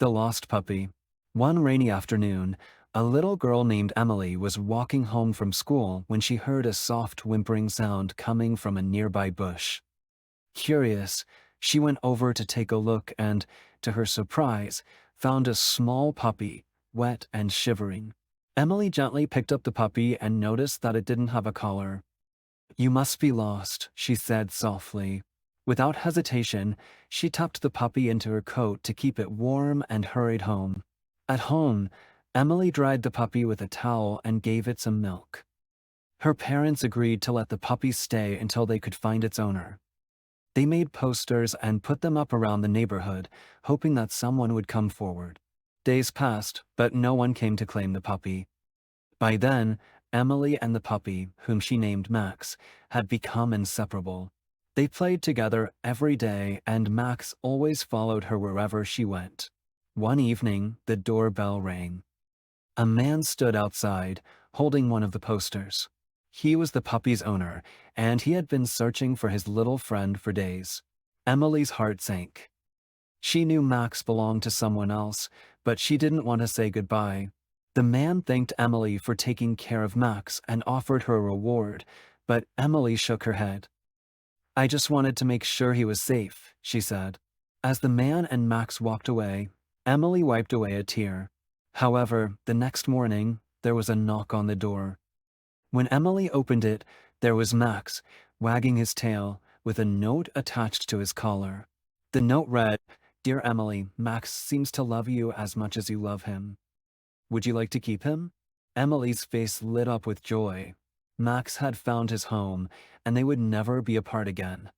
The Lost Puppy. One rainy afternoon, a little girl named Emily was walking home from school when she heard a soft whimpering sound coming from a nearby bush. Curious, she went over to take a look and, to her surprise, found a small puppy, wet and shivering. Emily gently picked up the puppy and noticed that it didn't have a collar. "You must be lost," she said softly. Without hesitation, she tucked the puppy into her coat to keep it warm and hurried home. At home, Emily dried the puppy with a towel and gave it some milk. Her parents agreed to let the puppy stay until they could find its owner. They made posters and put them up around the neighborhood, hoping that someone would come forward. Days passed, but no one came to claim the puppy. By then, Emily and the puppy, whom she named Max, had become inseparable. They played together every day, and Max always followed her wherever she went. One evening, the doorbell rang. A man stood outside, holding one of the posters. He was the puppy's owner, and he had been searching for his little friend for days. Emily's heart sank. She knew Max belonged to someone else, but she didn't want to say goodbye. The man thanked Emily for taking care of Max and offered her a reward, but Emily shook her head. "I just wanted to make sure he was safe," she said. As the man and Max walked away, Emily wiped away a tear. However, the next morning, there was a knock on the door. When Emily opened it, there was Max, wagging his tail, with a note attached to his collar. The note read, "Dear Emily, Max seems to love you as much as you love him. Would you like to keep him?" Emily's face lit up with joy. Max had found his home, and they would never be apart again.